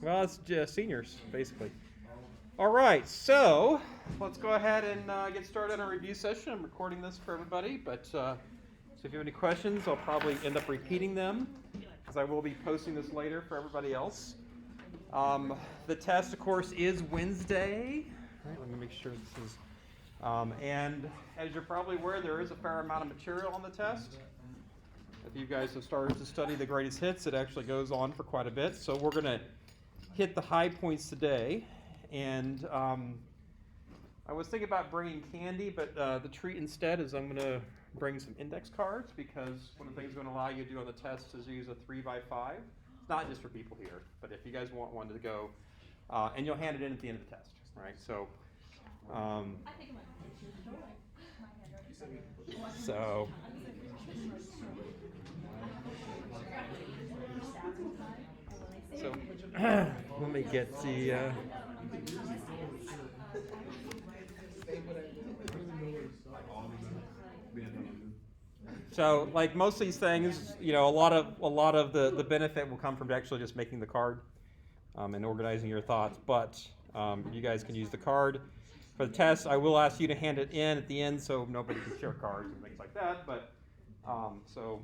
Well, it's just seniors, basically. All right, so let's go ahead and get started on our review session. I'm recording this for everybody, but so if you have any questions, I'll probably end up repeating them, because I will be posting this later for everybody else. The test, of course, is Wednesday. All right, let me make sure this is. And as you're probably aware, there is a fair amount of material on the test. If you guys have started to study the greatest hits, it actually goes on for quite a bit. So we're going to hit the high points today. And I was thinking about bringing candy, but the treat instead is I'm going to bring some index cards, because one of the things I'm going to allow you to do on the test is use a 3x5. It's not just for people here, but if you guys want one to go, and you'll hand it in at the end of the test, right? So, so. So let me get the. So, like most of these things, a lot of the benefit will come from actually just making the card and organizing your thoughts. But you guys can use the card for the test. I will ask you to hand it in at the end, so nobody can share cards and things like that. But so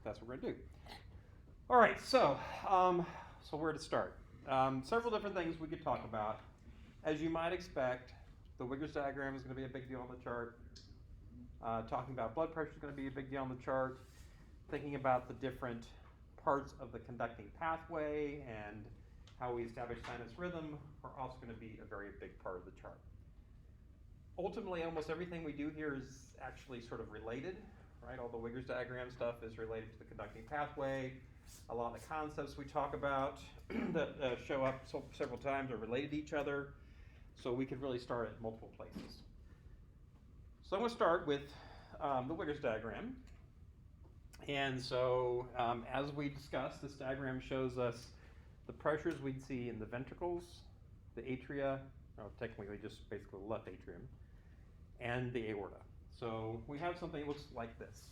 that's what we're gonna do. All right. So where to start? Several different things we could talk about. As you might expect, the Wiggers diagram is going to be a big deal on the chart. Talking about blood pressure is going to be a big deal on the chart. Thinking about the different parts of the conducting pathway and how we establish sinus rhythm are also going to be a very big part of the chart. Ultimately, almost everything we do here is actually sort of related, right? All the Wiggers diagram stuff is related to the conducting pathway. A lot of the concepts we talk about that show up several times are related to each other, so we could really start at multiple places. So I'm going to start with the Wiggers diagram. And so as we discussed, this diagram shows us the pressures we'd see in the ventricles, the atria, or technically just basically the left atrium, and the aorta. So we have something that looks like this.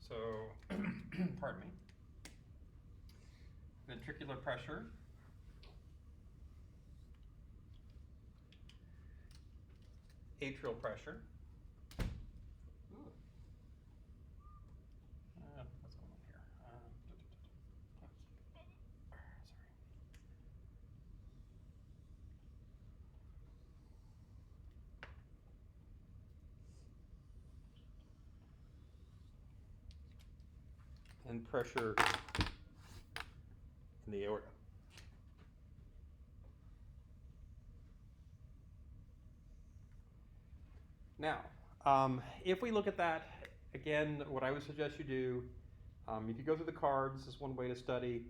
So, pardon me. Ventricular pressure. Atrial pressure. What's going on here? And pressure in the aorta. Now, if we look at that, again, what I would suggest you do, if you go through the cards, this is one way to study.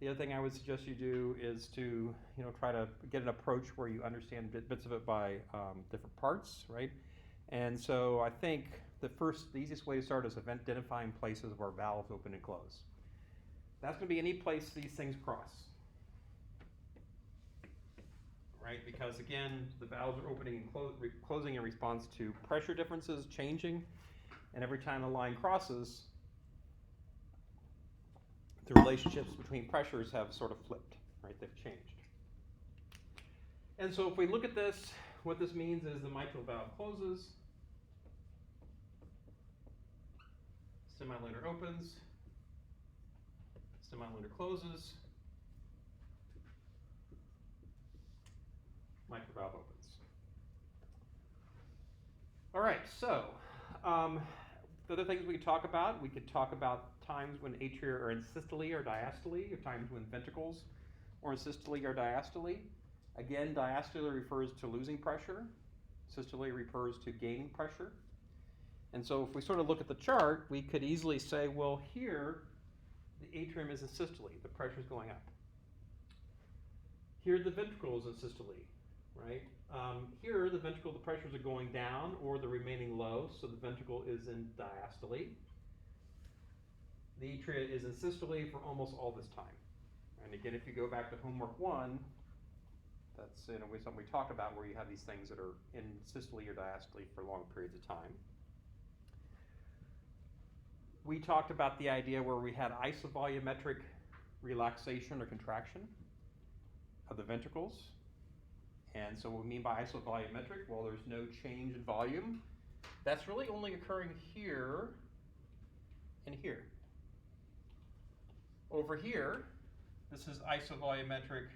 The other thing I would suggest you do is to, try to get an approach where you understand bits of it by different parts, right? And so I think the easiest way to start is identifying places where valves open and close. That's going to be any place these things cross, right? Because again, the valves are opening and closing in response to pressure differences changing, and every time the line crosses, the relationships between pressures have sort of flipped, right? They've changed. And so if we look at this, what this means is the mitral valve closes, semilunar opens, semilunar closes, mitral valve opens. All right, so the other things we could talk about times when atria are in systole or diastole, or times when ventricles are in systole or diastole. Again, diastole refers to losing pressure. Systole refers to gaining pressure. And so if we sort of look at the chart, we could easily say, well, here, the atrium is in systole. The pressure is going up. Here, the ventricle is in systole, right? Here, the ventricle, the pressures are going down or they're remaining low, so the ventricle is in diastole. The atria is in systole for almost all this time. And again, if you go back to homework 1, that's in a way something we talk about where you have these things that are in systole or diastole for long periods of time. we talked about the idea where we had isovolumetric relaxation or contraction of the ventricles. And so what we mean by isovolumetric, well, there's no change in volume. That's really only occurring here and here. Over here, this is isovolumetric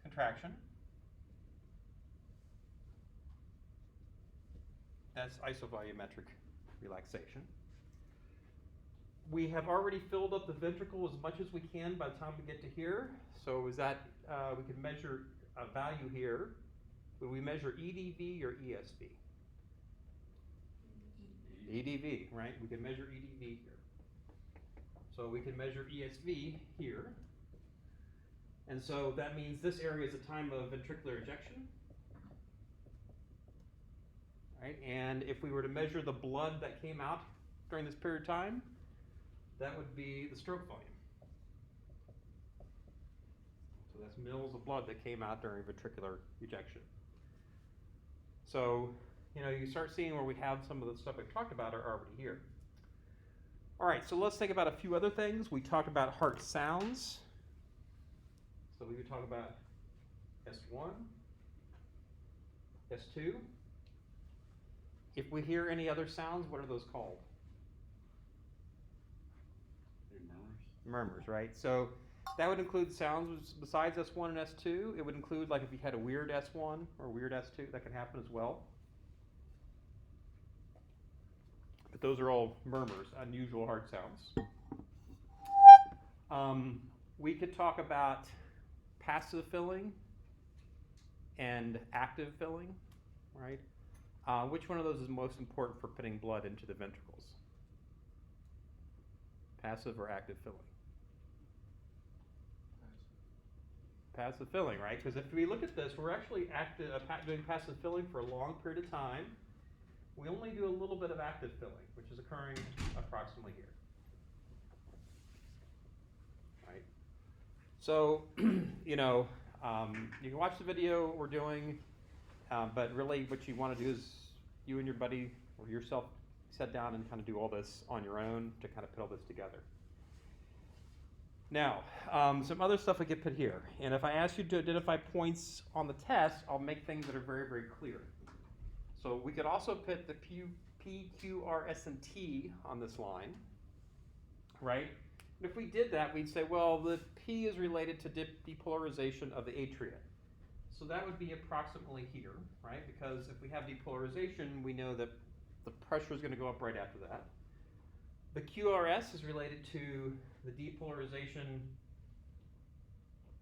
contraction. That's isovolumetric relaxation. We have already filled up the ventricle as much as we can by the time we get to here. So is that, we can measure a value here. Would we measure EDV or ESV? EDV, right? We can measure EDV here. So we can measure ESV here. And so that means this area is the time of ventricular ejection. Right? And if we were to measure the blood that came out during this period of time, that would be the stroke volume. So that's mils of blood that came out during ventricular ejection. So, you start seeing where we have some of the stuff we've talked about are already here. All right, so let's think about a few other things. We talked about heart sounds. So we would talk about S1, S2. If we hear any other sounds, what are those called? Murmurs, right? So that would include sounds besides S1 and S2. It would include, like, if you had a weird S1 or weird S2, that can happen as well. But those are all murmurs, unusual heart sounds. We could talk about passive filling and active filling, right? Which one of those is most important for putting blood into the ventricles? Passive or active filling? Passive filling, right? Because if we look at this, we're actually doing passive filling for a long period of time. We only do a little bit of active filling, which is occurring approximately here. Right? So, you can watch the video we're doing, but really what you want to do is you and your buddy or yourself sit down and kind of do all this on your own to kind of put all this together. Now, some other stuff I could put here. And if I ask you to identify points on the test, I'll make things that are very, very clear. So we could also put the P, Q, R, S, and T on this line, right? And if we did that, we'd say, well, the P is related to depolarization of the atria. So that would be approximately here, right? Because if we have depolarization, we know that the pressure is going to go up right after that. The QRS is related to the depolarization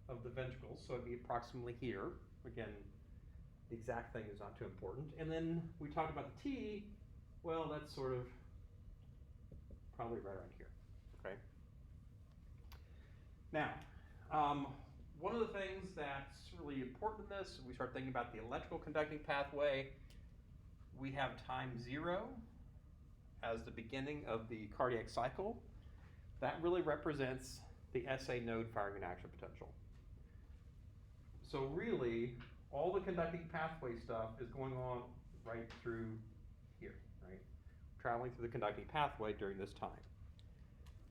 of the ventricles, so it'd be approximately here. Again, the exact thing is not too important. And then we talked about the T, well, that's sort of probably right around here, okay? Now, one of the things that's really important in this, we start thinking about the electrical conducting pathway. We have time 0 as the beginning of the cardiac cycle. That really represents the SA node firing and action potential. So really, all the conducting pathway stuff is going on right through here, right? Traveling through the conducting pathway during this time.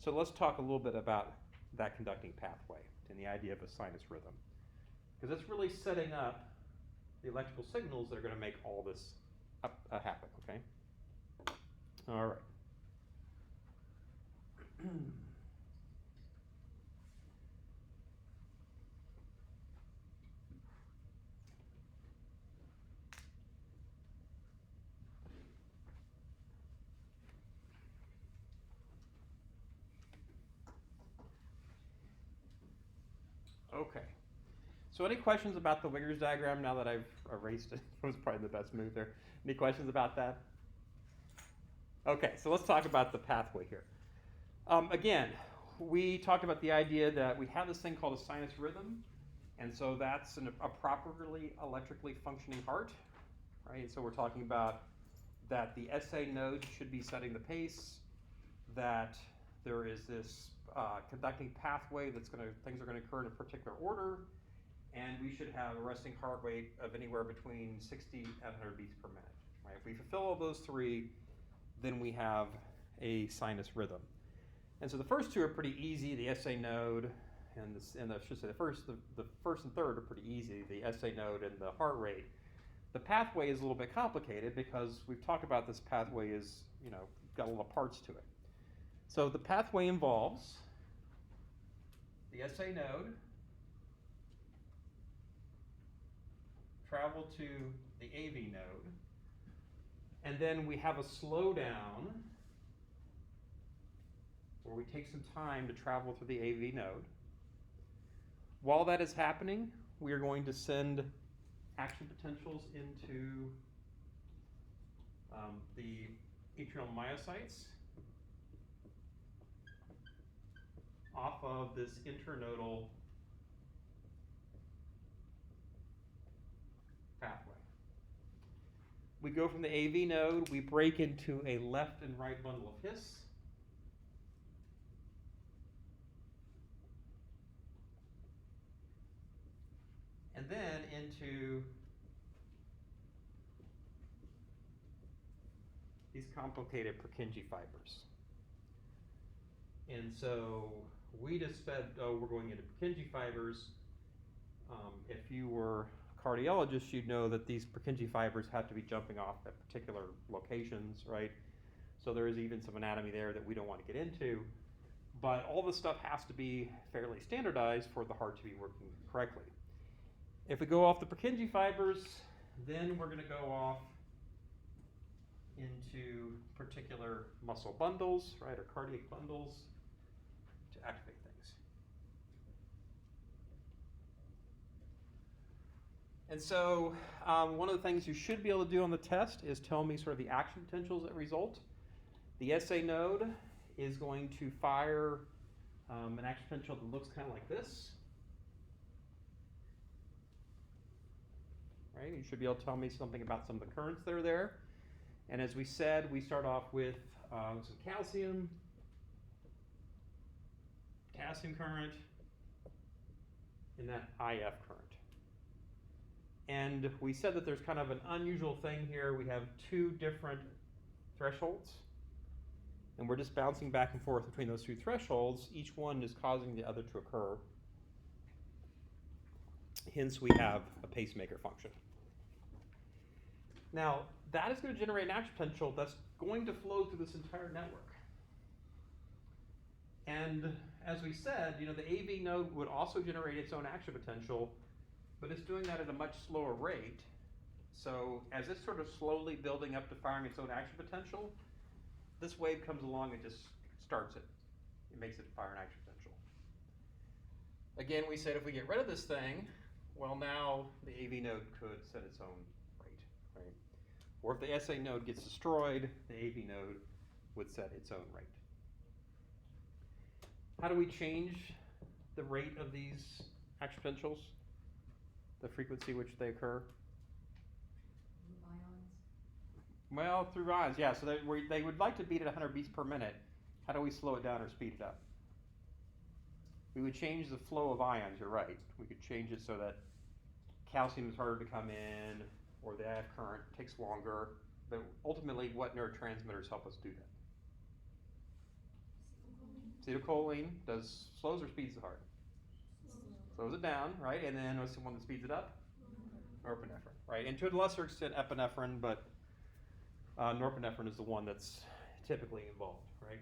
So let's talk a little bit about that conducting pathway and the idea of a sinus rhythm. Because it's really setting up the electrical signals that are going to make all this happen, okay? All right. Okay. So any questions about the Wiggers diagram now that I've erased it? It was probably the best move there. Any questions about that? Okay, so let's talk about the pathway here. Again, we talked about the idea that we have this thing called a sinus rhythm, and so that's a properly electrically functioning heart, right? So we're talking about that the SA node should be setting the pace, that there is this conducting pathway things are going to occur in a particular order, and we should have a resting heart rate of anywhere between 60 and 100 beats per minute, right? If we fulfill all those three, then we have a sinus rhythm. And so the first two are pretty easy, the SA node and I should say the first and third are pretty easy, the SA node and the heart rate. The pathway is a little bit complicated because we've talked about this pathway is, got a lot of parts to it. So the pathway involves the SA node, travel to the AV node, and then we have a slowdown where we take some time to travel through the AV node. While that is happening, we are going to send action potentials into the atrial myocytes off of this internodal pathway. We go from the AV node, we break into a left and right bundle of His. And then into these complicated Purkinje fibers. And so we just said, we're going into Purkinje fibers. If you were a cardiologist, you'd know that these Purkinje fibers have to be jumping off at particular locations, right? So there is even some anatomy there that we don't want to get into. But all this stuff has to be fairly standardized for the heart to be working correctly. If we go off the Purkinje fibers, then we're going to go off into particular muscle bundles, right, or cardiac bundles to activate things. And so one of the things you should be able to do on the test is tell me sort of the action potentials that result. The SA node is going to fire an action potential that looks kind of like this. Right? You should be able to tell me something about some of the currents that are there. And as we said, we start off with some calcium, potassium current, and that IF current. And we said that there's kind of an unusual thing here. We have two different thresholds, and we're just bouncing back and forth between those two thresholds. Each one is causing the other to occur. Hence, we have a pacemaker function. Now, that is going to generate an action potential that's going to flow through this entire network. And as we said, the AV node would also generate its own action potential, but it's doing that at a much slower rate. So as it's sort of slowly building up to firing its own action potential, this wave comes along and just starts it. It makes it fire an action potential. Again, we said if we get rid of this thing, well, now the AV node could set its own rate, right? Or if the SA node gets destroyed, the AV node would set its own rate. How do we change the rate of these action potentials? The frequency which they occur? Ions? Well, through ions, yeah. So they would like to beat at 100 beats per minute. How do we slow it down or speed it up? We would change the flow of ions, you're right. We could change it so that calcium is harder to come in, or the IF current takes longer. But ultimately, what neurotransmitters help us do that? Acetylcholine slows or speeds the heart? Slows it down, right? And then what's the one that speeds it up? Norepinephrine, right? And to a lesser extent, epinephrine, but norepinephrine is the one that's typically involved, right?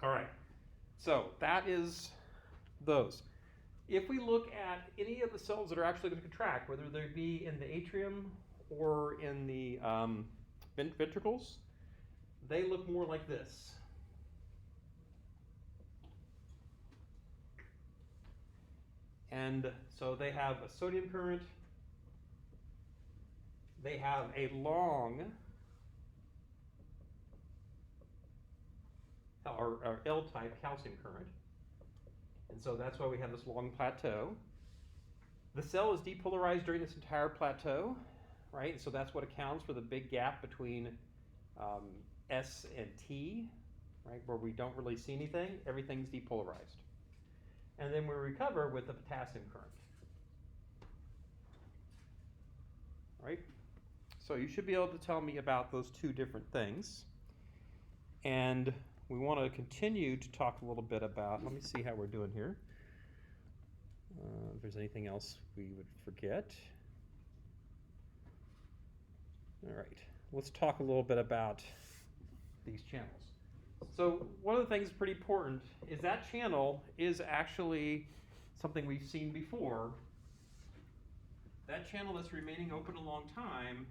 All right. So that is those. If we look at any of the cells that are actually going to contract, whether they be in the atrium or in the ventricles, they look more like this. And so they have a sodium current, they have a long or L-type calcium current. And so that's why we have this long plateau. The cell is depolarized during this entire plateau, right? So that's what accounts for the big gap between S and T, right? Where we don't really see anything, everything's depolarized. And then we recover with the potassium current, right? So you should be able to tell me about those two different things. And we want to continue to talk a little bit about, let me see how we're doing here. If there's anything else we would forget. All right, let's talk a little bit about these channels. So one of the things that's pretty important is that channel is actually something we've seen before. That channel that's remaining open a long time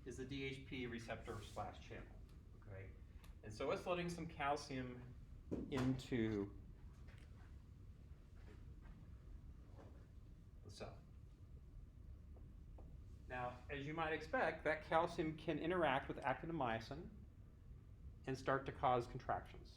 is the DHP receptor slash channel, okay? And so it's letting some calcium into the cell. Now, as you might expect, that calcium can interact with actin-myosin and start to cause contractions.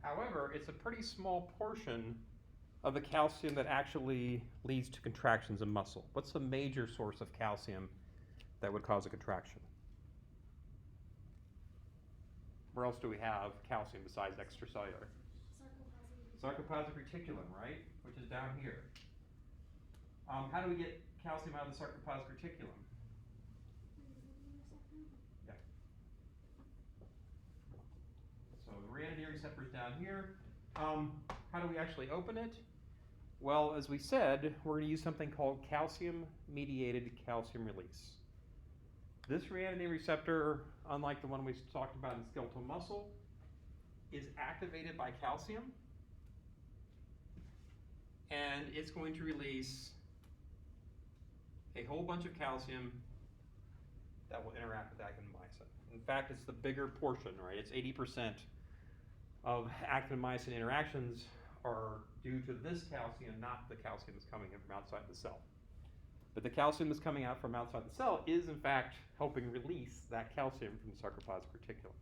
However, it's a pretty small portion of the calcium that actually leads to contractions in muscle. What's the major source of calcium that would cause a contraction? Where else do we have calcium besides extracellular? Sarcoplasmic reticulum, right? Which is down here. How do we get calcium out of the sarcoplasmic reticulum? Yeah. So the ryanodine receptor is down here. How do we actually open it? Well, as we said, we're going to use something called calcium-mediated calcium release. This ryanodine receptor, unlike the one we talked about in skeletal muscle, is activated by calcium, and it's going to release a whole bunch of calcium that will interact with actin-myosin. In fact, it's the bigger portion, right? It's 80% of actin-myosin interactions are due to this calcium, not the calcium that's coming in from outside the cell. But the calcium that's coming out from outside the cell is, in fact, helping release that calcium from the sarcoplasmic reticulum.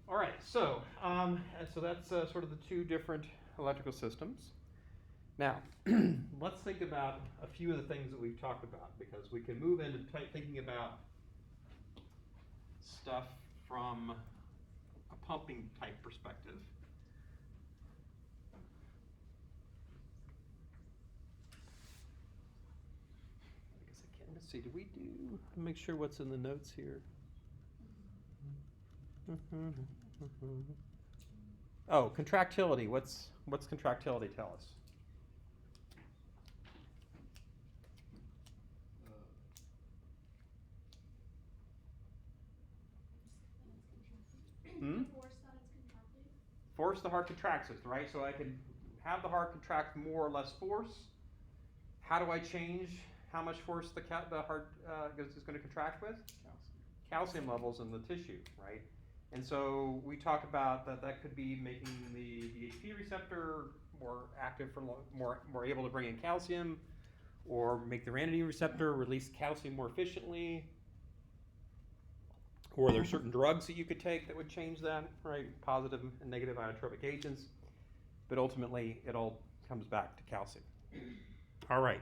All right, so that's sort of the two different electrical systems. Now, let's think about a few of the things that we've talked about, because we can move into thinking about stuff from a pumping type perspective. I guess I can. Let's see, do we do, make sure what's in the notes here. Oh, contractility. What's contractility tell us? Force the heart contracts, right? So I can have the heart contract more or less force. How do I change how much force the heart is going to contract with? Calcium levels in the tissue, right? And so we talked about that could be making the DHP receptor more active, for more able to bring in calcium, or make the ryanodine receptor release calcium more efficiently. Or there are certain drugs that you could take that would change that, right? Positive and negative inotropic agents. But ultimately, it all comes back to calcium. All right.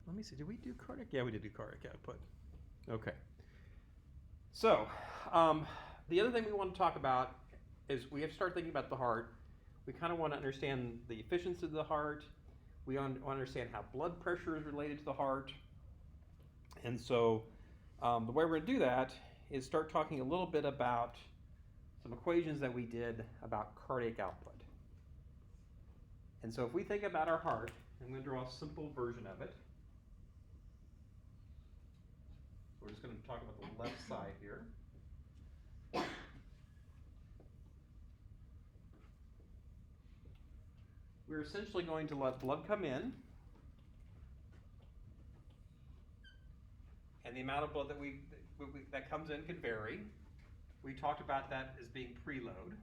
Let me see. Did we do cardiac? Yeah, we did do cardiac output. Okay. So, the other thing we want to talk about is we have to start thinking about the heart. We kind of want to understand the efficiency of the heart. We want to understand how blood pressure is related to the heart. And so the way we're going to do that is start talking a little bit about some equations that we did about cardiac output. And so if we think about our heart, I'm going to draw a simple version of it. We're just going to talk about the left side here. We're essentially going to let blood come in, and the amount of blood that comes in can vary. We talked about that as being preload.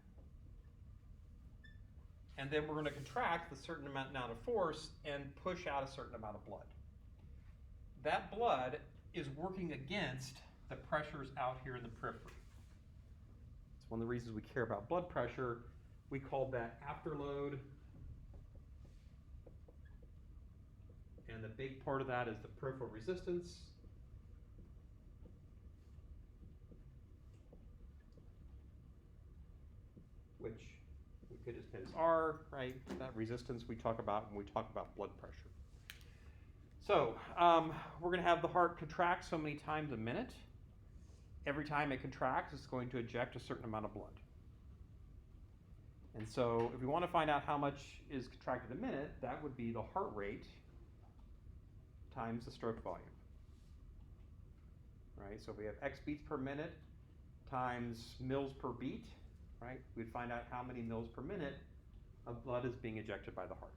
And then we're going to contract with a certain amount of force and push out a certain amount of blood. That blood is working against the pressures out here in the periphery. It's one of the reasons we care about blood pressure. We call that afterload And the big part of that is the peripheral resistance. Which we could just hit as R, right? That resistance we talk about when we talk about blood pressure. So we're going to have the heart contract so many times a minute. Every time it contracts, it's going to eject a certain amount of blood. And so if we want to find out how much is contracted a minute, that would be the heart rate times the stroke volume. Right? So if we have X beats per minute times mils per beat, right? We'd find out how many mils per minute of blood is being ejected by the heart.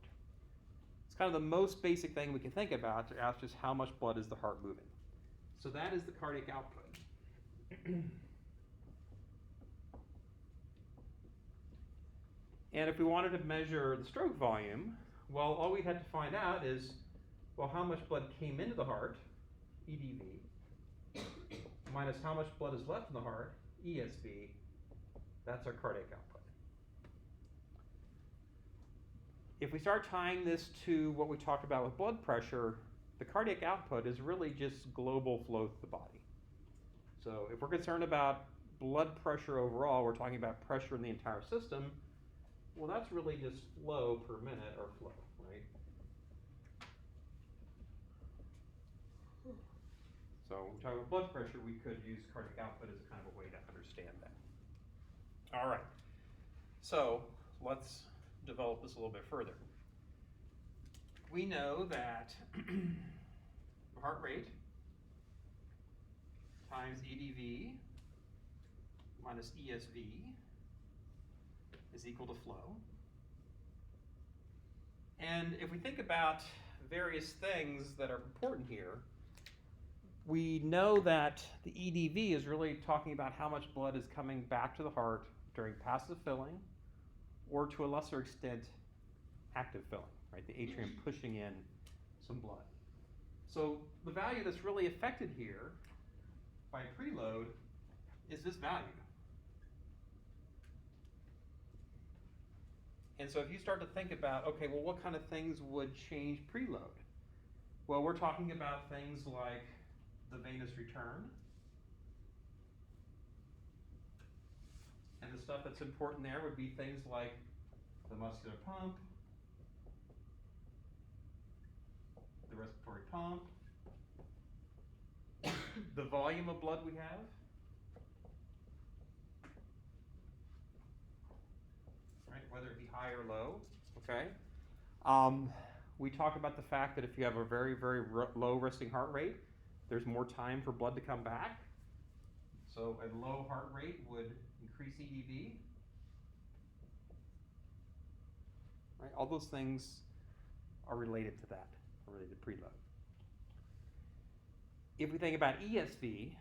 It's kind of the most basic thing we can think about to ask just how much blood is the heart moving. So that is the cardiac output. And if we wanted to measure the stroke volume, well, all we had to find out is, well, how much blood came into the heart, EDV, minus how much blood is left in the heart, ESV. That's our cardiac output. If we start tying this to what we talked about with blood pressure, the cardiac output is really just global flow through the body. So if we're concerned about blood pressure overall, we're talking about pressure in the entire system. Well, that's really just flow per minute, or flow, right? So when we talk about blood pressure, we could use cardiac output as a kind of a way to understand that. All right, so let's develop this a little bit further. We know that heart rate times EDV minus ESV is equal to flow. And if we think about various things that are important here, we know that the EDV is really talking about how much blood is coming back to the heart during passive filling, or to a lesser extent, active filling, right? The atrium pushing in some blood. So the value that's really affected here by preload is this value. And so if you start to think about, okay, well, what kind of things would change preload? Well, we're talking about things like the venous return. And the stuff that's important there would be things like the muscular pump, the respiratory pump, the volume of blood we have, right, whether it be high or low, okay? We talk about the fact that if you have a very, very low resting heart rate, there's more time for blood to come back. So a low heart rate would increase EDV. Right? All those things are related to that, are related to preload. If we think about ESV,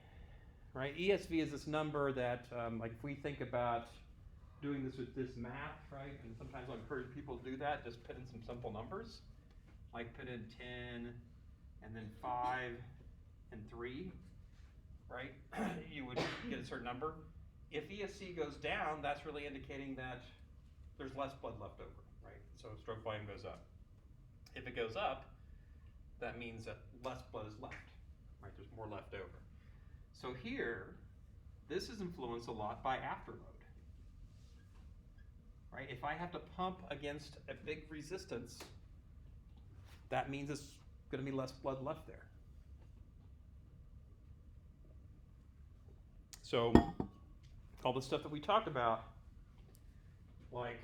right? ESV is this number that, like if we think about doing this with this math, right? And sometimes I'll encourage people to do that, just put in some simple numbers. Like put in 10, and then 5, and 3, right? You would get a certain number. If ESC goes down, that's really indicating that there's less blood left over, right? So stroke volume goes up. If it goes up, that means that less blood is left, right? There's more left over. So here, this is influenced a lot by afterload, right? If I have to pump against a big resistance, that means it's going to be less blood left there. So all the stuff that we talked about, like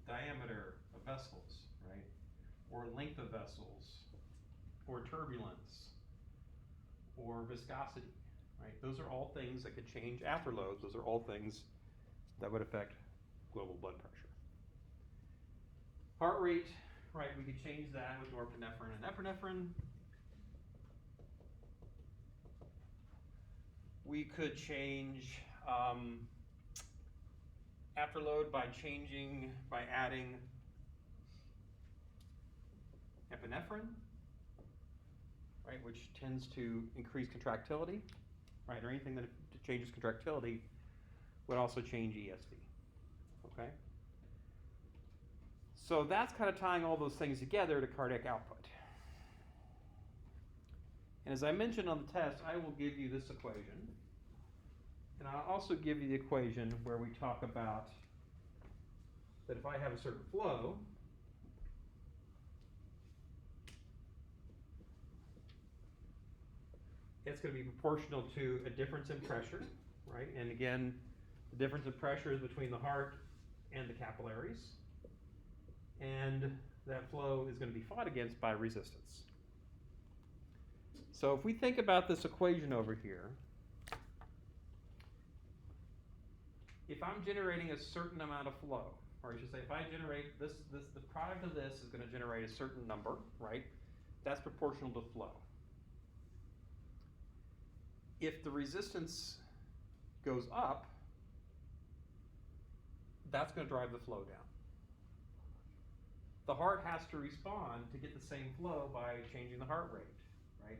diameter of vessels, right? Or length of vessels, or turbulence, or viscosity, right? Those are all things that could change afterload. Those are all things that would affect global blood pressure. Heart rate, right, we could change that with norepinephrine and epinephrine. We could change afterload by adding epinephrine, right, which tends to increase contractility, right, or anything that changes contractility would also change ESV. okay? So that's kind of tying all those things together to cardiac output. And as I mentioned on the test, I will give you this equation. And I'll also give you the equation where we talk about that if I have a certain flow, it's going to be proportional to a difference in pressure, right? And again, the difference in pressure is between the heart and the capillaries. And that flow is going to be fought against by resistance. So if we think about this equation over here, if I'm generating a certain amount of flow, or I should say if I generate the product of this is going to generate a certain number, right? That's proportional to flow. If the resistance goes up, that's going to drive the flow down. The heart has to respond to get the same flow by changing the heart rate, right?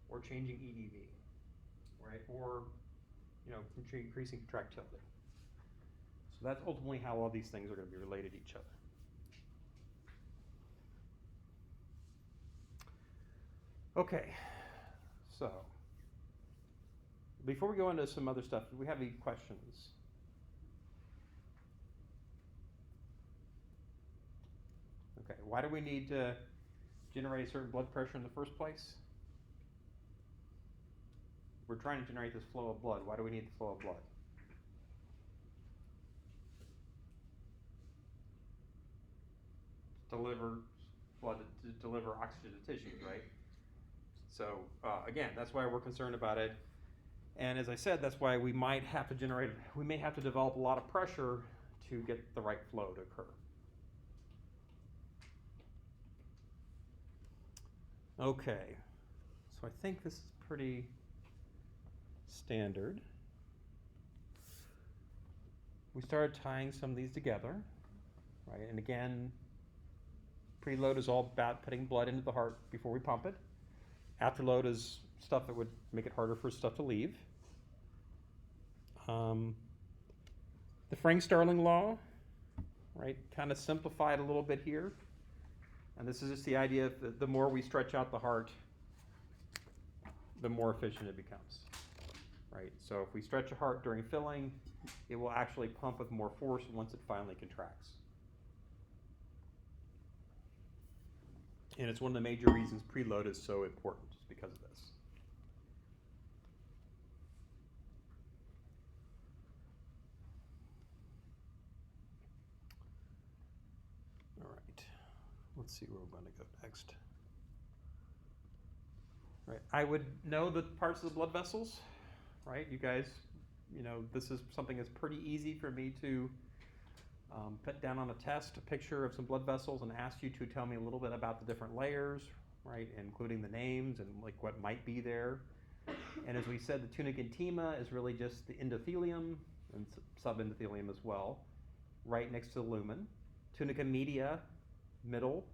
Or changing EDV, right? Or, increasing contractility. So that's ultimately how all these things are going to be related to each other. Okay, so before we go into some other stuff, do we have any questions? Okay, why do we need to generate a certain blood pressure in the first place? We're trying to generate this flow of blood. Why do we need the flow of blood? Deliver blood to deliver oxygen to tissues, right? So again, that's why we're concerned about it. And as I said, that's why we may have to develop a lot of pressure to get the right flow to occur. Okay, so I think this is pretty standard. We started tying some of these together, right? And again, preload is all about putting blood into the heart before we pump it. Afterload is stuff that would make it harder for stuff to leave. The Frank-Starling law, right, kind of simplified a little bit here. And this is just the idea that the more we stretch out the heart, the more efficient it becomes, right? So if we stretch a heart during filling, it will actually pump with more force once it finally contracts. And it's one of the major reasons preload is so important, is because of this. All right, let's see where we're going to go next. Right, I would know the parts of the blood vessels, right? You guys, this is something that's pretty easy for me to put down on a test, a picture of some blood vessels and ask you to tell me a little bit about the different layers, right? Including the names and like what might be there. And as we said, the tunica intima is really just the endothelium and subendothelium as well, right next to the lumen. Tunica media, middle,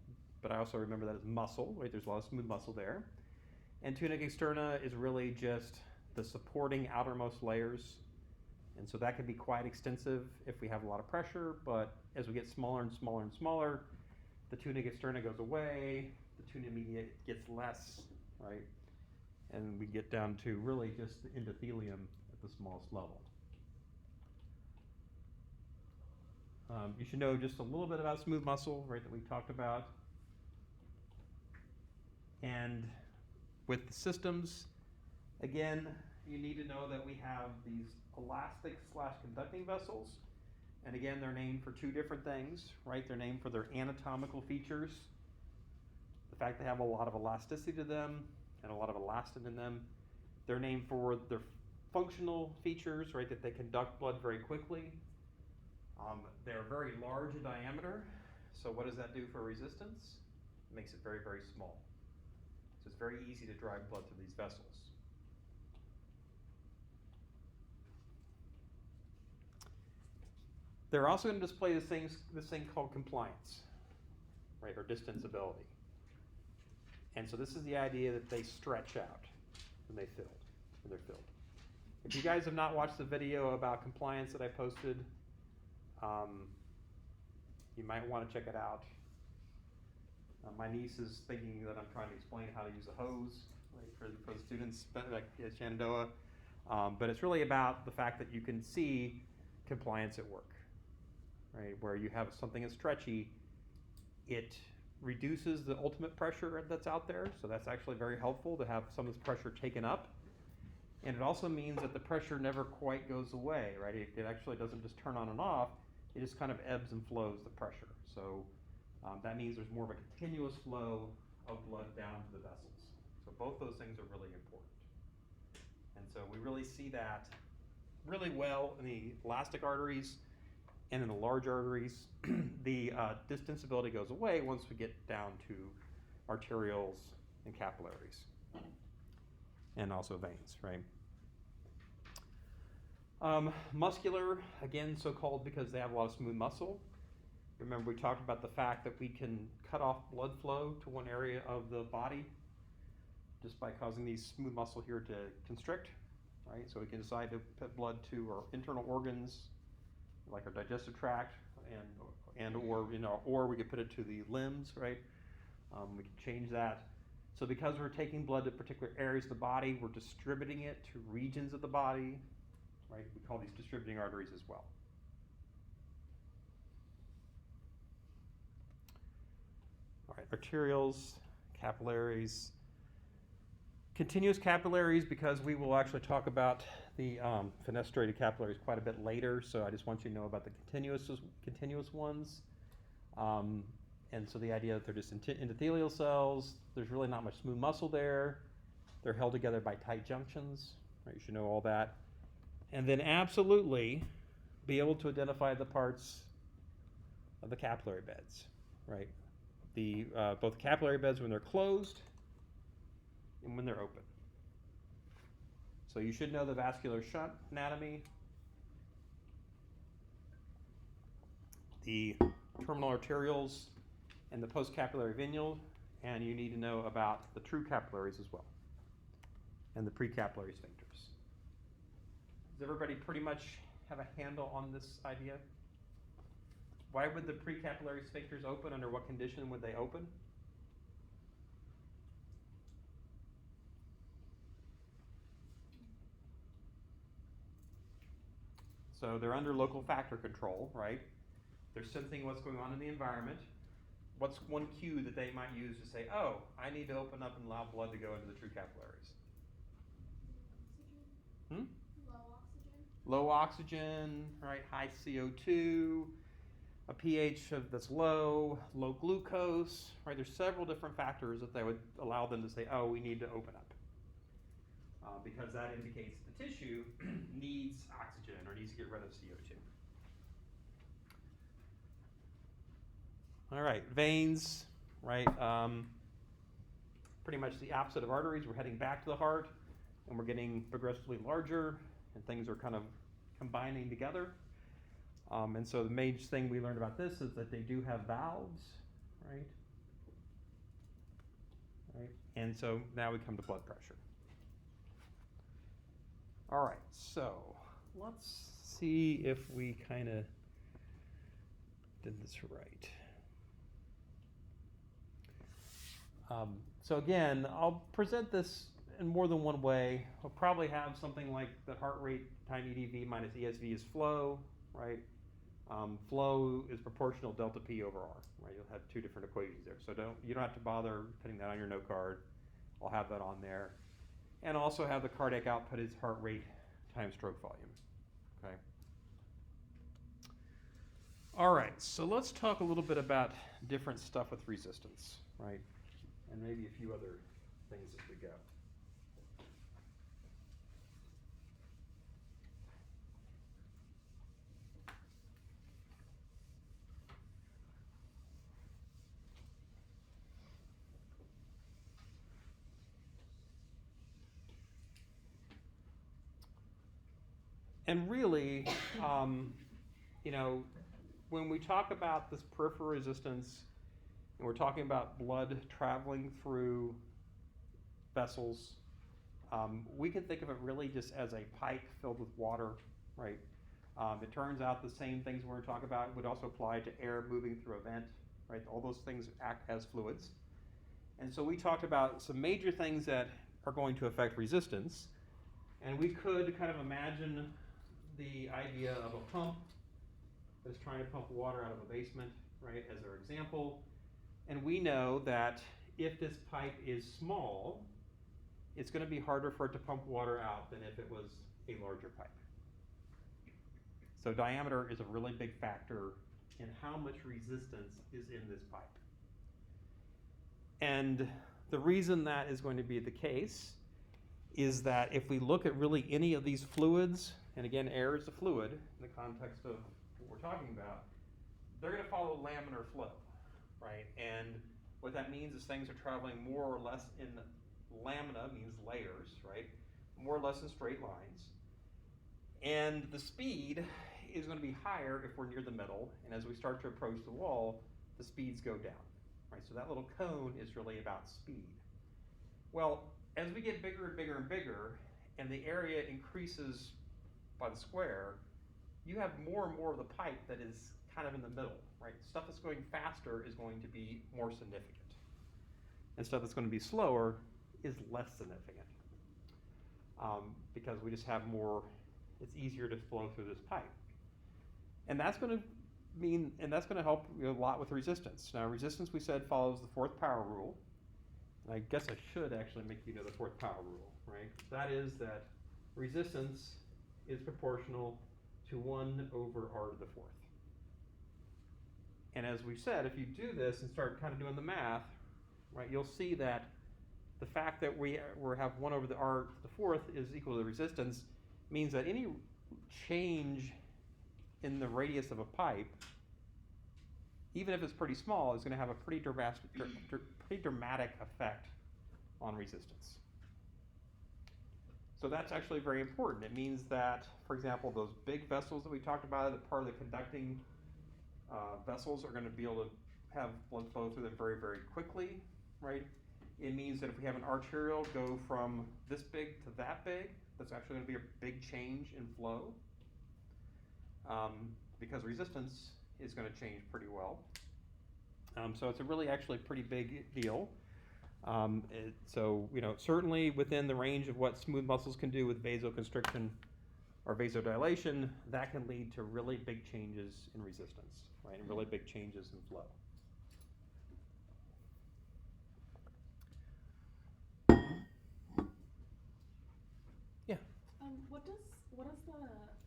but I also remember that as muscle, right? There's a lot of smooth muscle there. And tunica externa is really just the supporting outermost layers. And so that can be quite extensive if we have a lot of pressure, but as we get smaller and smaller and smaller, the tunica externa goes away, the tunica media gets less, right? And we get down to really just the endothelium at the smallest level. You should know just a little bit about smooth muscle, right, that we talked about. And with the systems, again, you need to know that we have these elastic/conducting vessels. And again, they're named for two different things, right? They're named for their anatomical features, the fact they have a lot of elasticity to them and a lot of elastin in them. They're named for their functional features, right, that they conduct blood very quickly. They're very large in diameter. So what does that do for resistance? It makes it very, very small. So it's very easy to drive blood through these vessels. They're also going to display this thing called compliance, right, or distensibility. And so this is the idea that they stretch out when they're filled. If you guys have not watched the video about compliance that I posted You might want to check it out. My niece is thinking that I'm trying to explain how to use a hose, right, for the students, like at Shenandoah. But it's really about the fact that you can see compliance at work, right? Where you have something that's stretchy, it reduces the ultimate pressure that's out there. So that's actually very helpful to have some of this pressure taken up. And it also means that the pressure never quite goes away, right? It actually doesn't just turn on and off. It just kind of ebbs and flows the pressure. So that means there's more of a continuous flow of blood down to the vessels. So both those things are really important. And so we really see that really well in the elastic arteries and in the large arteries. The distensibility goes away once we get down to arterioles and capillaries, and also veins, right? Muscular, again, so-called because they have a lot of smooth muscle. Remember, we talked about the fact that we can cut off blood flow to one area of the body just by causing these smooth muscle here to constrict, right? So we can decide to put blood to our internal organs, like our digestive tract, or we could put it to the limbs, right? We can change that. So because we're taking blood to particular areas of the body, we're distributing it to regions of the body, right? We call these distributing arteries as well. All right, arterioles, capillaries. Continuous capillaries, because we will actually talk about the fenestrated capillaries quite a bit later, so I just want you to know about the continuous ones. And so the idea that they're just endothelial cells, there's really not much smooth muscle there. They're held together by tight junctions, right? You should know all that. And then absolutely be able to identify the parts of the capillary beds, right? Both capillary beds when they're closed and when they're open. So you should know the vascular shunt anatomy, the terminal arterioles, and the postcapillary venule, and you need to know about the true capillaries as well, and the precapillary sphincters. Does everybody pretty much have a handle on this idea? Why would the precapillary sphincters open? Under what condition would they open? So they're under local factor control, right? They're sensing what's going on in the environment. What's one cue that they might use to say, oh, I need to open up and allow blood to go into the true capillaries? Oxygen. Low oxygen, right? High CO2, a pH that's low glucose, right? There's several different factors that they would allow them to say, oh, we need to open up. Because that indicates the tissue needs oxygen or needs to get rid of CO2. All right, veins, right? Pretty much the opposite of arteries. We're heading back to the heart, and we're getting progressively larger, and things are kind of combining together. And so the main thing we learned about this is that they do have valves, right? Right. And so now we come to blood pressure. All right, so let's see if we kind of did this right. So again, I'll present this in more than one way. We'll probably have something like the heart rate time EDV minus ESV is flow, right? Flow is proportional delta P over R, right? You'll have two different equations there. So you don't have to bother putting that on your note card. I'll have that on there. And also have the cardiac output is heart rate times stroke volume, okay? All right, so let's talk a little bit about different stuff with resistance, right? And maybe a few other things as we go. And really, when we talk about this peripheral resistance, and we're talking about blood traveling through vessels, we can think of it really just as a pipe filled with water, right? It turns out the same things we're going to talk about would also apply to air moving through a vent, right? All those things act as fluids. And so we talked about some major things that are going to affect resistance. And we could kind of imagine the idea of a pump that's trying to pump water out of a basement, right, as our example. And we know that if this pipe is small, it's going to be harder for it to pump water out than if it was a larger pipe. So diameter is a really big factor in how much resistance is in this pipe. And the reason that is going to be the case is that if we look at really any of these fluids, and again, air is a fluid in the context of what we're talking about, they're going to follow laminar flow, right? And what that means is things are traveling more or less in lamina, means layers, right? More or less in straight lines. And the speed is going to be higher if we're near the middle, and as we start to approach the wall, the speeds go down, right? So that little cone is really about speed. Well, as we get bigger and bigger and bigger, and the area increases by the square, you have more and more of the pipe that is kind of in the middle, right? Stuff that's going faster is going to be more significant, and stuff that's going to be slower is less significant, because we just have more, it's easier to flow through this pipe. And that's going to mean, and that's going to help a lot with resistance. Now, resistance, we said, follows the fourth power rule. And I guess I should actually make you know the fourth power rule, right? That is that resistance is proportional to 1 over r to the fourth. And as we said, if you do this and start kind of doing the math, right, you'll see that the fact that we have 1 over the r to the fourth is equal to the resistance means that any change in the radius of a pipe, even if it's pretty small, is going to have a pretty dramatic effect on resistance. So that's actually very important. It means that, for example, those big vessels that we talked about, the part of the conducting vessels are going to be able to have blood flow through them very, very quickly, right? It means that if we have an arterial go from this big to that big, that's actually going to be a big change in flow, because resistance is going to change pretty well. So it's a really actually pretty big deal. So, you know, certainly within the range of what smooth muscles can do with vasoconstriction or vasodilation, that can lead to really big changes in resistance, right, and really big changes in flow. Yeah. What does the lowercase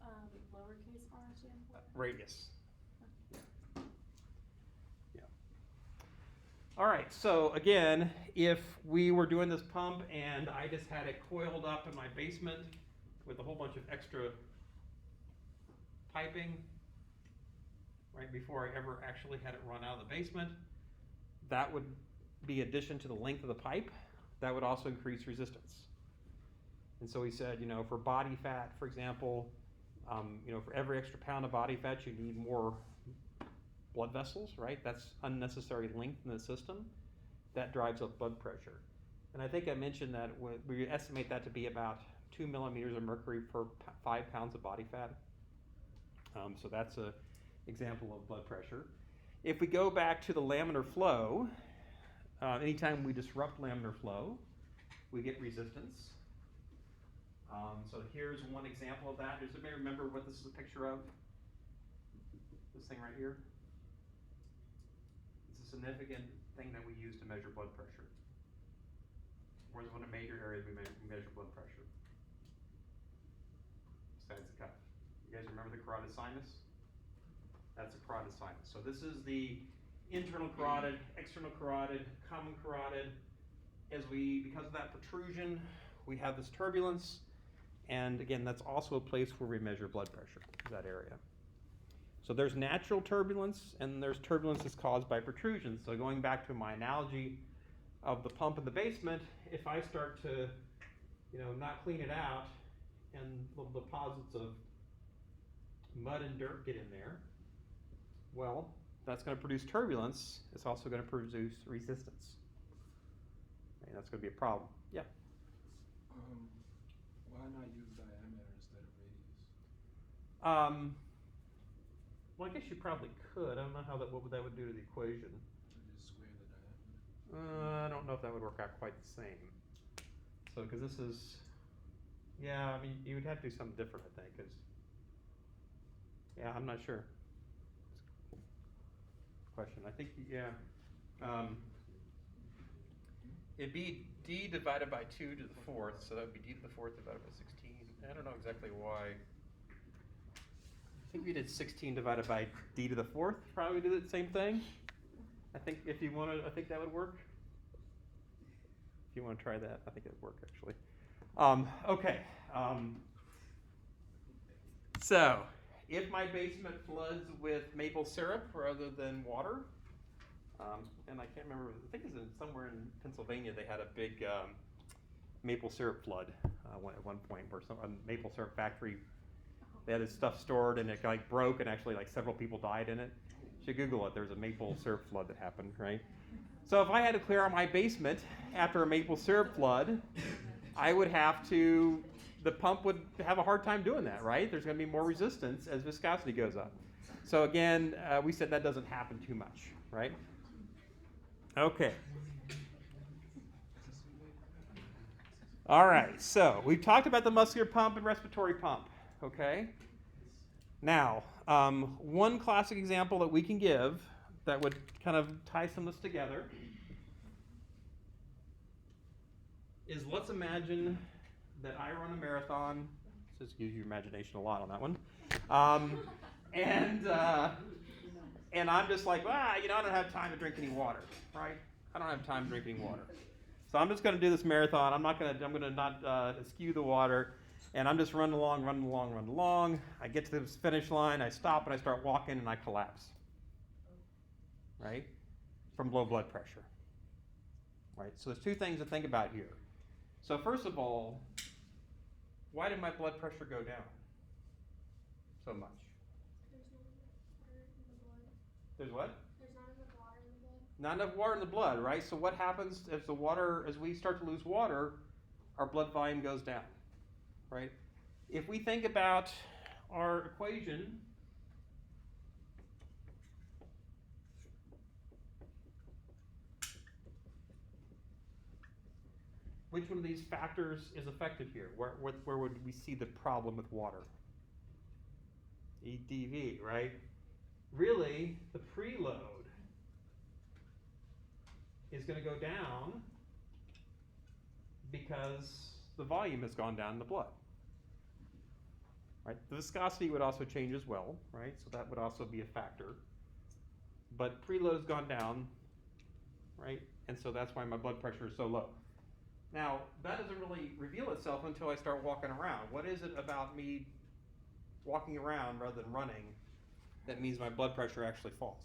r stand for? Radius. Yeah. All right. So again, if we were doing this pump and I just had it coiled up in my basement with a whole bunch of extra piping, right, before I ever actually had it run out of the basement, that would be addition to the length of the pipe. That would also increase resistance. And so we said, you know, for body fat, for example, you know, for every extra pound of body fat, you need more blood vessels, right? That's unnecessary length in the system. That drives up blood pressure. And I think I mentioned that we estimate that to be about 2 millimeters of mercury per 5 pounds of body fat. So that's an example of blood pressure. If we go back to the laminar flow, anytime we disrupt laminar flow, we get resistance. So here's one example of that. Does anybody remember what this is a picture of? This thing right here? It's a significant thing that we use to measure blood pressure. Where's one of the major areas we measure blood pressure? Besides the cuff. You guys remember the carotid sinus? That's a carotid sinus. So this is the internal carotid, external carotid, common carotid. Because of that protrusion, we have this turbulence. And again, that's also a place where we measure blood pressure, that area. So there's natural turbulence, and there's turbulence that's caused by protrusions. So going back to my analogy of the pump in the basement, if I start to, you know, not clean it out, and little deposits of mud and dirt get in there, well, that's going to produce turbulence. It's also going to produce resistance. And that's going to be a problem. Yeah? Why not use diameter instead of radius? Well, I guess you probably could. I don't know what that would do to the equation. Just square the diameter. I don't know if that would work out quite the same. So, because this is, yeah, I mean, you would have to do something different, I think, because, yeah, I'm not sure. Question. I think, yeah. It'd be d divided by 2 to the 4th, so that would be d to the 4th divided by 16. I don't know exactly why. I think we did 16 divided by d to the 4th. Probably do the same thing. I think if you want to, I think that would work. If you want to try that, I think it would work actually. Okay. So, if my basement floods with maple syrup rather than water, and I can't remember, I think it's somewhere in Pennsylvania they had a big maple syrup flood at one point where a maple syrup factory, they had this stuff stored and it like broke and actually like several people died in it. You should Google it. There's a maple syrup flood that happened, right? So if I had to clear out my basement after a maple syrup flood, I would have to, the pump would have a hard time doing that, right? There's going to be more resistance as viscosity goes up. So again, we said that doesn't happen too much, right? Okay. All right, so we've talked about the muscular pump and respiratory pump, okay? Now, one classic example that we can give that would kind of tie some of this together is, let's imagine that I run a marathon. Just use your imagination a lot on that one. And I'm just like, I don't have time to drink any water, right? I don't have time to drink any water. So I'm just going to do this marathon. I'm going to not eschew the water. And I'm just running along. I get to the finish line, I stop, and I start walking, and I collapse, right? From low blood pressure, right? So there's two things to think about here. So first of all, why did my blood pressure go down so much? There's not enough water in the blood. There's what? There's not enough water in the blood. Not enough water in the blood, right? So what happens as we start to lose water, our blood volume goes down, right? If we think about our equation, which one of these factors is affected here? Where would we see the problem with water? EDV, right? Really, the preload is going to go down because the volume has gone down in the blood. Right? The viscosity would also change as well, right? So that would also be a factor. But preload has gone down, right? And so that's why my blood pressure is so low. Now, that doesn't really reveal itself until I start walking around. What is it about me walking around rather than running that means my blood pressure actually falls?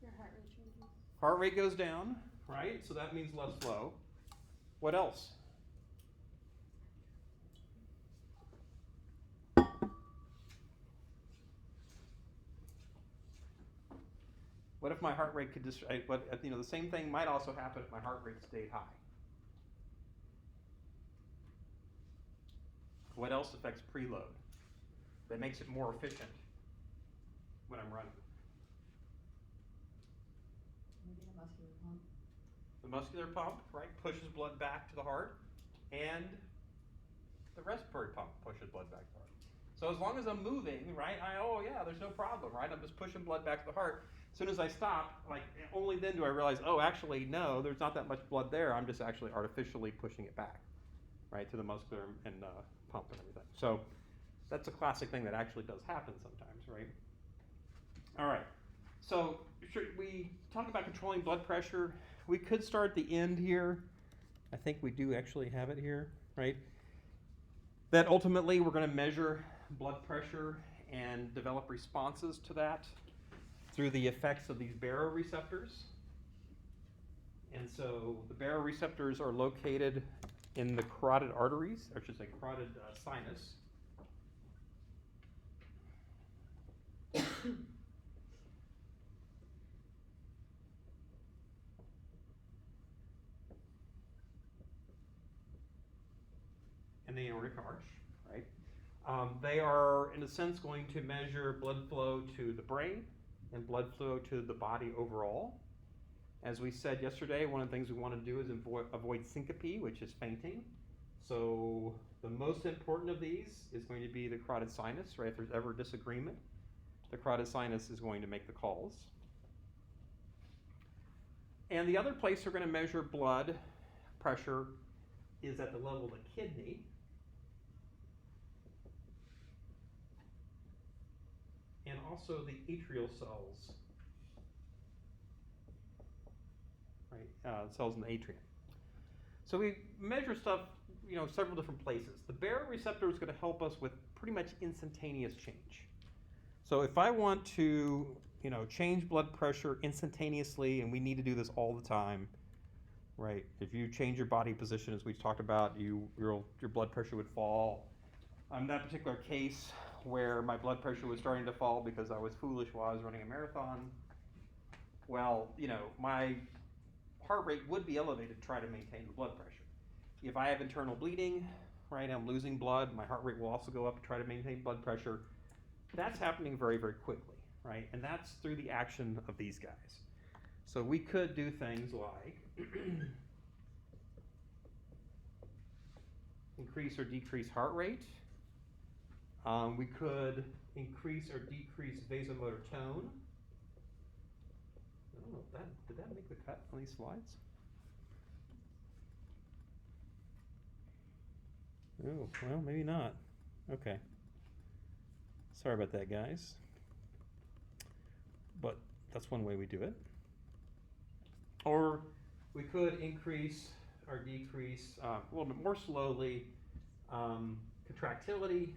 Your heart rate changes. Heart rate goes down, right? So that means less flow. What else? What if my heart rate could just, the same thing might also happen if my heart rate stayed high. What else affects preload that makes it more efficient when I'm running? Maybe the muscular pump. The muscular pump, right, pushes blood back to the heart, and the respiratory pump pushes blood back to the heart. So as long as I'm moving, right, there's no problem, right? I'm just pushing blood back to the heart. As soon as I stop, only then do I realize, actually, no, there's not that much blood there. I'm just actually artificially pushing it back, right, to the muscular and pump and everything. So that's a classic thing that actually does happen sometimes, right? All right. So we talk about controlling blood pressure. We could start at the end here. I think we do actually have it here, right? That ultimately we're going to measure blood pressure and develop responses to that through the effects of these baroreceptors. And so the baroreceptors are located in the carotid arteries, or I should say carotid sinus. And the aortic arch, right? They are, in a sense, going to measure blood flow to the brain and blood flow to the body overall. As we said yesterday, one of the things we want to do is avoid syncope, which is fainting. So the most important of these is going to be the carotid sinus, right? If there's ever disagreement, the carotid sinus is going to make the calls. And the other place we're going to measure blood pressure is at the level of the kidney. And also the atrial cells, right? Cells in the atrium. So we measure stuff, several different places. The baroreceptor is going to help us with pretty much instantaneous change. So if I want to, change blood pressure instantaneously, and we need to do this all the time, right? If you change your body position, as we talked about, your blood pressure would fall. In that particular case, where my blood pressure was starting to fall because I was foolish while I was running a marathon, well, my heart rate would be elevated to try to maintain the blood pressure. If I have internal bleeding, right, I'm losing blood, my heart rate will also go up to try to maintain blood pressure. That's happening very, very quickly, right? And that's through the action of these guys. So we could do things like increase or decrease heart rate. We could increase or decrease vasomotor tone. I don't know, did that make the cut on these slides? Oh, well, maybe not. Okay. Sorry about that, guys. But that's one way we do it. Or we could increase or decrease a little bit more slowly contractility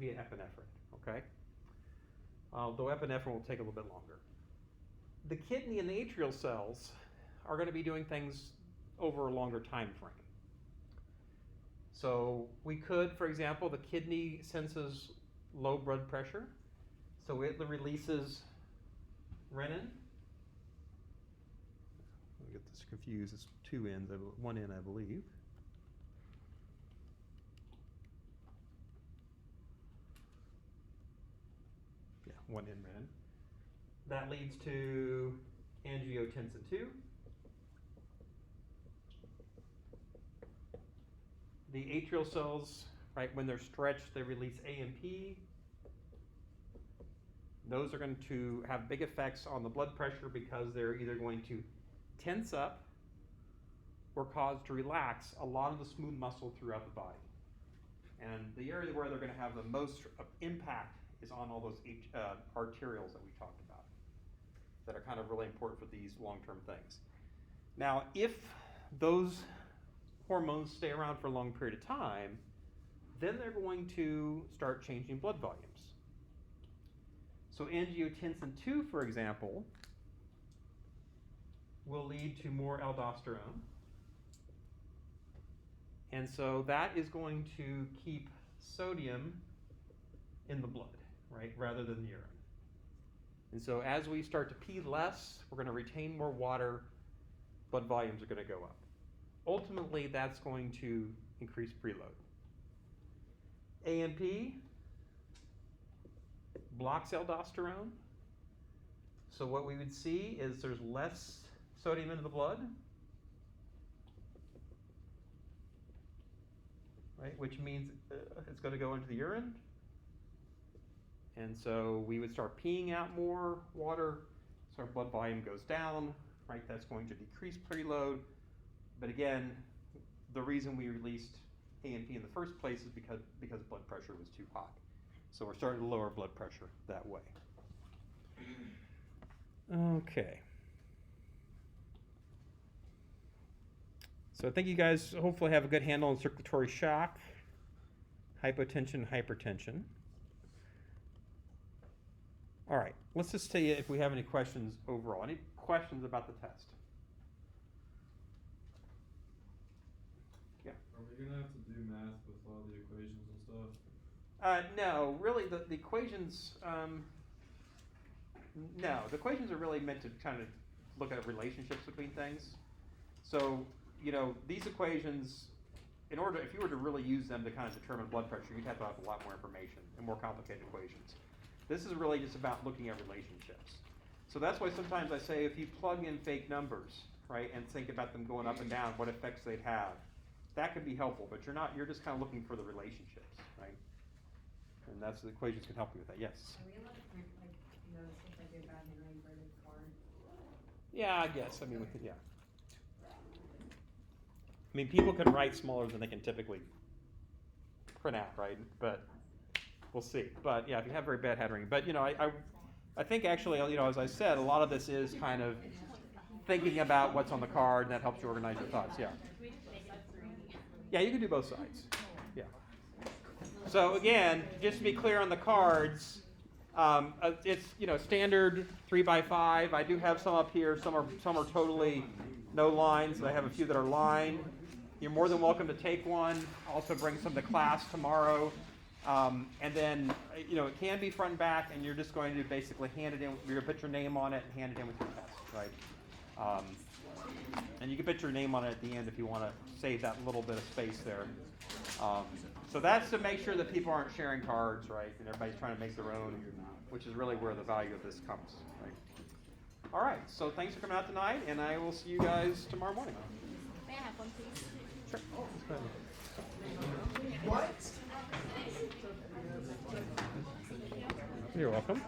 via epinephrine, okay? Though epinephrine will take a little bit longer. The kidney and the atrial cells are going to be doing things over a longer time frame. So we could, for example, the kidney senses low blood pressure, so it releases renin. Let me get this confused. It's two ends, one end, I believe. Yeah, one end renin. That leads to angiotensin II. The atrial cells, right, when they're stretched, they release AMP. Those are going to have big effects on the blood pressure because they're either going to tense up or cause to relax a lot of the smooth muscle throughout the body. And the area where they're going to have the most impact is on all those arterials that we talked about that are kind of really important for these long-term things. Now, if those hormones stay around for a long period of time, then they're going to start changing blood volumes. So angiotensin II, for example, will lead to more aldosterone. And so that is going to keep sodium in the blood, right, rather than the urine. And so as we start to pee less, we're going to retain more water, blood volumes are going to go up. Ultimately, that's going to increase preload. AMP blocks aldosterone. So what we would see is there's less sodium in the blood, right? Which means it's going to go into the urine. And so we would start peeing out more water, so our blood volume goes down, right? That's going to decrease preload. But again, the reason we released AMP in the first place is because blood pressure was too high. So we're starting to lower blood pressure that way. Okay. So I think you guys hopefully have a good handle on circulatory shock, hypotension, hypertension. All right, let's just see if we have any questions overall. Any questions about the test? Yeah. Are we gonna have to do math with all the equations and stuff? No, really, the equations. No, the equations are really meant to kind of look at relationships between things. So you know, these equations, in order, if you were to really use them to kind of determine blood pressure, you'd have to have a lot more information and more complicated equations. This is really just about looking at relationships. So that's why sometimes I say if you plug in fake numbers, right, and think about them going up and down, what effects they'd have, that could be helpful, but you're just kind of looking for the relationships, right? And that's the equations can help you with that, yes? Are we allowed to print, like, you know, stuff like a bad handwriting printed card? Yeah, I guess, I mean, with it, yeah. I mean, people can write smaller than they can typically print out, right? But we'll see. But yeah, if you have very bad handwriting. But you know, I think actually, you know, as I said, a lot of this is kind of thinking about what's on the card, and that helps you organize your thoughts. Yeah. Yeah, you can do both sides. Yeah. So again, just to be clear on the cards, it's, you know, standard 3x5. I do have some up here. Some are totally no lines. I have a few that are lined. You're more than welcome to take one. Also bring some to class tomorrow. And then, you know, it can be front and back, and you're just going to basically hand it in. You're going to put your name on it and hand it in with your test, right? And you can put your name on it at the end if you want to save that little bit of space there. So that's to make sure that people aren't sharing cards, right? And everybody's trying to make their own, which is really where the value of this comes, right? All right, so thanks for coming out tonight, and I will see you guys tomorrow morning. May I have one, please? Sure. What? You're welcome.